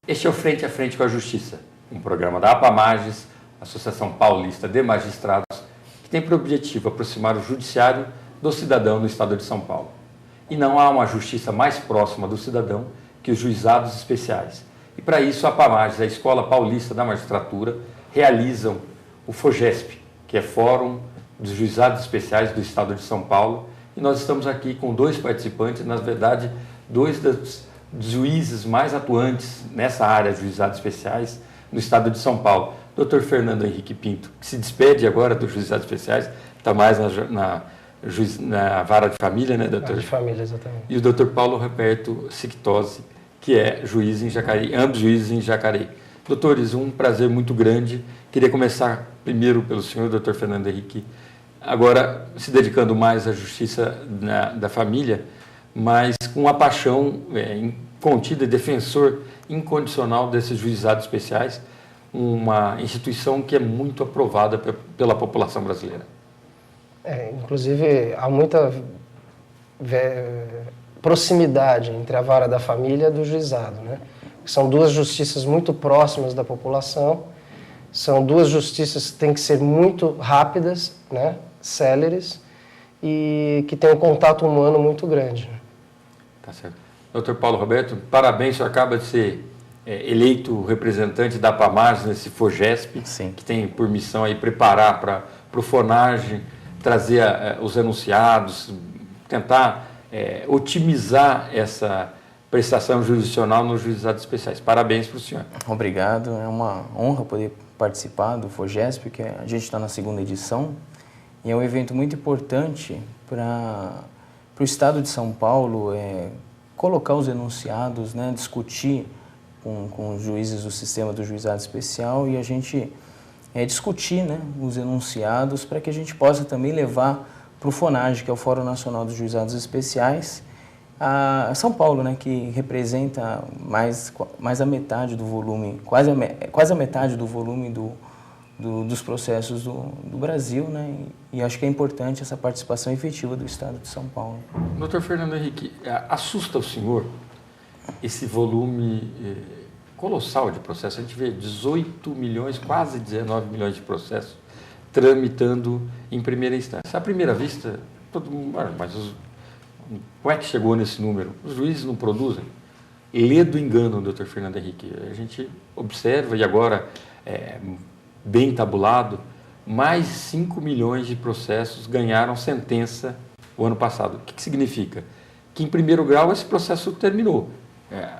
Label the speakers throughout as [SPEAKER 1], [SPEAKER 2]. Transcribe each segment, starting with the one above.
[SPEAKER 1] Este é o Frente a Frente com a Justiça, um programa da APAMAGES, Associação Paulista de Magistrados, que tem por objetivo aproximar o judiciário do cidadão no estado de São Paulo. E não há uma justiça mais próxima do cidadão que os juizados especiais. E para isso a APAMAGES, a Escola Paulista da Magistratura, realizam o FOGESP, que é Fórum dos Juizados Especiais do estado de São Paulo. E nós estamos aqui com dois participantes, na verdade, dois dos juízes mais atuantes nessa área de juizados especiais no estado de São Paulo. Dr. Fernando Henrique Pinto, que se despede agora dos juizados especiais, está mais na vara de família, né, doutor?
[SPEAKER 2] Vara de família, exatamente.
[SPEAKER 1] E o Dr. Paulo Roberto Sictosi, que é juiz em Jacareí, ambos juízes em Jacareí. Doutores, um prazer muito grande. Queria começar primeiro pelo senhor, Dr. Fernando Henrique, agora se dedicando mais à justiça da família, mas com a paixão contida e defensor incondicional desses juizados especiais, uma instituição que é muito aprovada pela população brasileira.
[SPEAKER 2] Inclusive, há muita proximidade entre a vara da família e do juizado, né? São duas justiças muito próximas da população, são duas justiças que têm que ser muito rápidas, né? Céleres, e que têm um contato humano muito grande.
[SPEAKER 1] Tá certo. Dr. Paulo Roberto, parabéns, o senhor acaba de ser eleito representante da APAMAGES nesse FOGESP,
[SPEAKER 3] Sim.
[SPEAKER 1] Que tem por missão aí preparar para o FONAGE, trazer os enunciados, tentar otimizar essa prestação jurisdicional nos juizados especiais. Parabéns para o senhor.
[SPEAKER 3] Obrigado, é uma honra poder participar do FOGESP, que a gente está na segunda edição, e é um evento muito importante para o estado de São Paulo colocar os enunciados, né, discutir com os juízes do sistema do juizado especial e a gente discutir, né, os enunciados para que a gente possa também levar para o FONAGE, que é o Fórum Nacional dos Juizados Especiais, a São Paulo, né, que representa mais a metade do volume, quase a metade do volume dos processos do Brasil, né, e acho que é importante essa participação efetiva do Estado de São Paulo.
[SPEAKER 1] Doutor Fernando Henrique, assusta o senhor esse volume colossal de processos? A gente vê 18 milhões, quase 19 milhões de processos tramitando em primeira instância. À primeira vista, todo mundo, mas como é que chegou nesse número? Os juízes não produzem? Lê do engano, doutor Fernando Henrique. A gente observa, e agora, bem tabulado, mais 5 milhões de processos ganharam sentença o ano passado. O que significa? Que, em primeiro grau, esse processo terminou.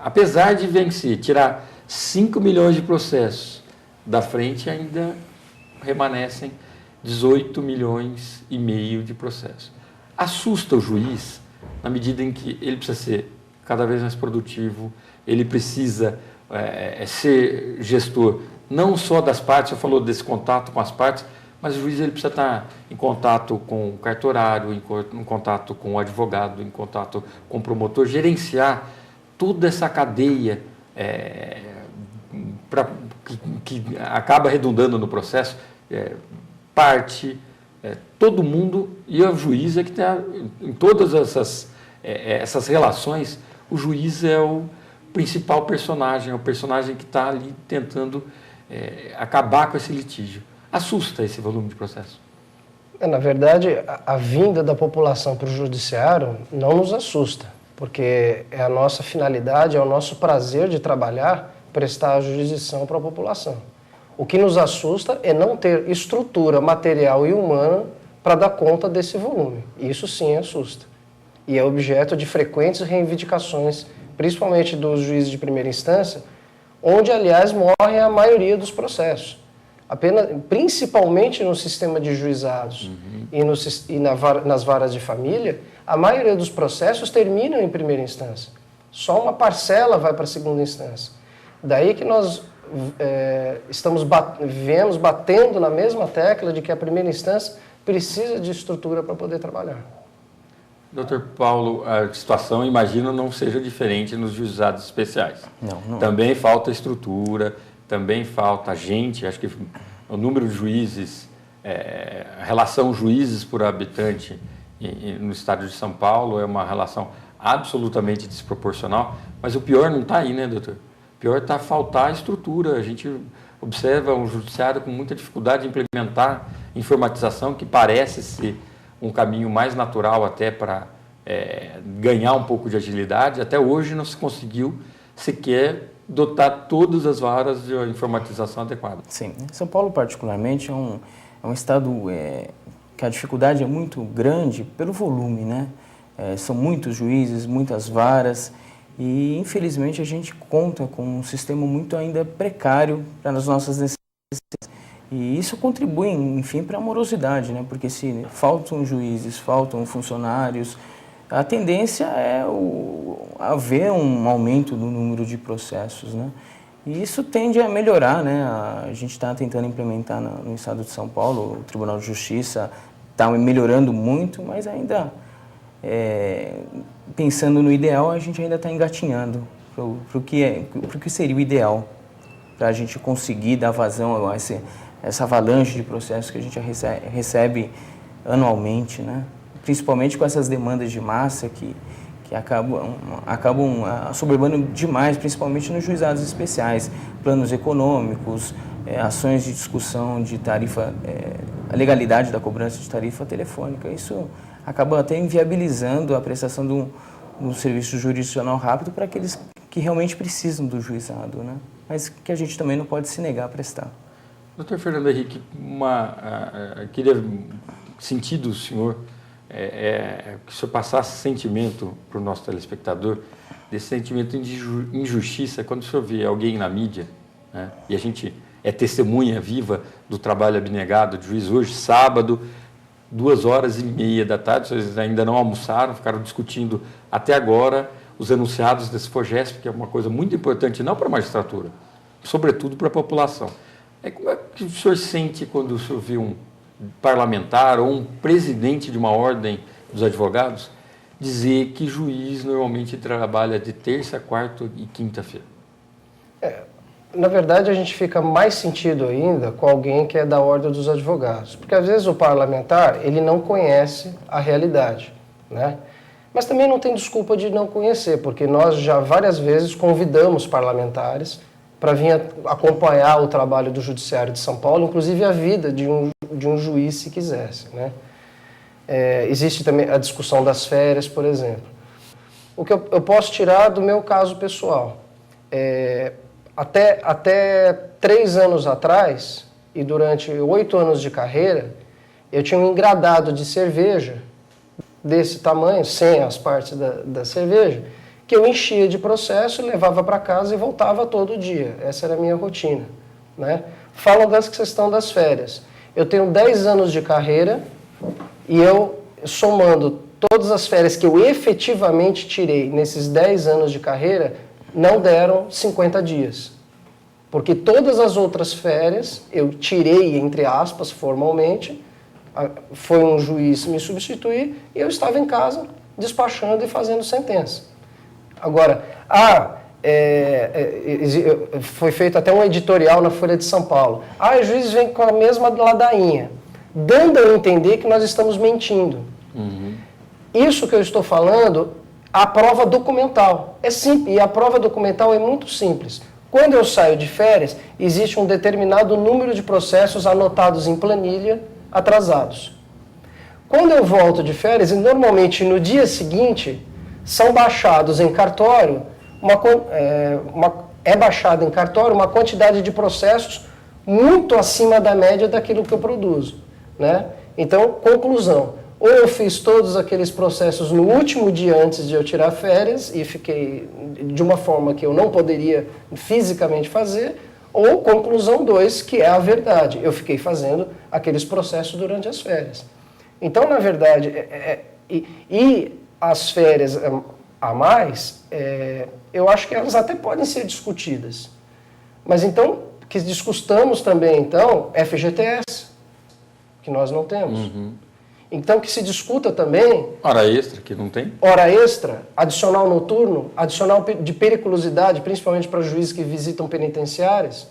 [SPEAKER 1] Apesar de vencer, tirar 5 milhões de processos da frente, ainda remanescem 18 milhões e meio de processos. Assusta o juiz na medida em que ele precisa ser cada vez mais produtivo, ele precisa ser gestor não só das partes, eu falou desse contato com as partes, mas o juiz ele precisa estar em contato com o cartorário, em contato com o advogado, em contato com o promotor, gerenciar toda essa cadeia que acaba redundando no processo, parte, todo mundo, e o juiz é que está em todas essas relações. O juiz é o principal personagem, é o personagem que está ali tentando acabar com esse litígio. Assusta esse volume de processo?
[SPEAKER 2] Na verdade, a vinda da população para o judiciário não nos assusta, porque é a nossa finalidade, é o nosso prazer de trabalhar, prestar a jurisdição para a população. O que nos assusta é não ter estrutura material e humana para dar conta desse volume. Isso sim assusta. E é objeto de frequentes reivindicações, principalmente dos juízes de primeira instância, onde, aliás, morre a maioria dos processos. Principalmente no sistema de juizados e nas varas de família, a maioria dos processos terminam em primeira instância. Só uma parcela vai para a segunda instância. Daí que nós viemos batendo na mesma tecla de que a primeira instância precisa de estrutura para poder trabalhar.
[SPEAKER 1] Doutor Paulo, a situação, imagino, não seja diferente nos juizados especiais.
[SPEAKER 3] Não.
[SPEAKER 1] Também falta estrutura, também falta gente. Acho que o número de juízes, a relação juízes por habitante no estado de São Paulo é uma relação absolutamente desproporcional. Mas o pior não está aí, né, doutor? Pior está faltar estrutura. A gente observa um judiciário com muita dificuldade de implementar informatização, que parece ser um caminho mais natural até para ganhar um pouco de agilidade. Até hoje não se conseguiu sequer dotar todas as varas de informatização adequada.
[SPEAKER 3] Sim, São Paulo particularmente é um estado que a dificuldade é muito grande pelo volume, né? São muitos juízes, muitas varas e infelizmente a gente conta com um sistema muito ainda precário para as nossas necessidades. E isso contribui, enfim, para a morosidade, né? Porque se faltam juízes, faltam funcionários, a tendência é haver um aumento do número de processos, né? E isso tende a melhorar, né? A gente está tentando implementar no estado de São Paulo, o Tribunal de Justiça está melhorando muito, mas ainda, pensando no ideal, a gente ainda está engatinhando para o que seria o ideal, para a gente conseguir dar vazão a essa avalanche de processos que a gente recebe anualmente, né? Principalmente com essas demandas de massa que acabam assoberbando demais, principalmente nos juizados especiais, planos econômicos, ações de discussão de tarifa, a legalidade da cobrança de tarifa telefônica. Isso acaba até inviabilizando a prestação de um serviço jurisdicional rápido para aqueles que realmente precisam do juizado, né? Mas que a gente também não pode se negar a prestar.
[SPEAKER 1] Doutor Fernando Henrique, queria sentir do senhor que o senhor passasse sentimento para o nosso telespectador, desse sentimento de injustiça quando o senhor vê alguém na mídia, né, e a gente é testemunha viva do trabalho abnegado de juiz hoje, sábado, 2h30 da tarde, vocês ainda não almoçaram, ficaram discutindo até agora os enunciados desse FOGESP, que é uma coisa muito importante não para a magistratura, sobretudo para a população. Como é que o senhor sente quando o senhor vê um parlamentar ou um presidente de uma ordem dos advogados dizer que juiz normalmente trabalha de terça, quarta e quinta-feira?
[SPEAKER 2] Na verdade, a gente fica mais sentido ainda com alguém que é da ordem dos advogados, porque às vezes o parlamentar ele não conhece a realidade, né? Mas também não tem desculpa de não conhecer, porque nós já várias vezes convidamos parlamentares para vir acompanhar o trabalho do Judiciário de São Paulo, inclusive a vida de um juiz, se quisesse, né? Existe também a discussão das férias, por exemplo. O que eu posso tirar do meu caso pessoal, até 3 anos atrás, e durante 8 anos de carreira, eu tinha um engradado de cerveja desse tamanho, sem as partes da cerveja, que eu enchia de processo, levava para casa e voltava todo dia. Essa era a minha rotina, né? Falam dessa questão das férias. Eu tenho 10 anos de carreira e eu, somando todas as férias que eu efetivamente tirei nesses 10 anos de carreira, não deram 50 dias. Porque todas as outras férias eu tirei, entre aspas, formalmente, foi um juiz me substituir e eu estava em casa despachando e fazendo sentença. Agora, foi feito até um editorial na Folha de São Paulo. Os juízes vêm com a mesma ladainha, dando a entender que nós estamos mentindo. Uhum. Isso que eu estou falando, a prova documental. É simples, e a prova documental é muito simples. Quando eu saio de férias, existe um determinado número de processos anotados em planilha atrasados. Quando eu volto de férias, e normalmente no dia seguinte, são baixados em cartório, é baixado em cartório uma quantidade de processos muito acima da média daquilo que eu produzo, né? Então, conclusão, ou eu fiz todos aqueles processos no último dia antes de eu tirar férias e fiquei de uma forma que eu não poderia fisicamente fazer, ou conclusão 2, que é a verdade, eu fiquei fazendo aqueles processos durante as férias. Então, na verdade, as férias a mais, eu acho que elas até podem ser discutidas. Mas então, que discutamos também, então, FGTS, que nós não temos. Uhum. Então, que se discuta também...
[SPEAKER 1] Hora extra, que não tem?
[SPEAKER 2] Hora extra, adicional noturno, adicional de periculosidade, principalmente para juízes que visitam penitenciárias.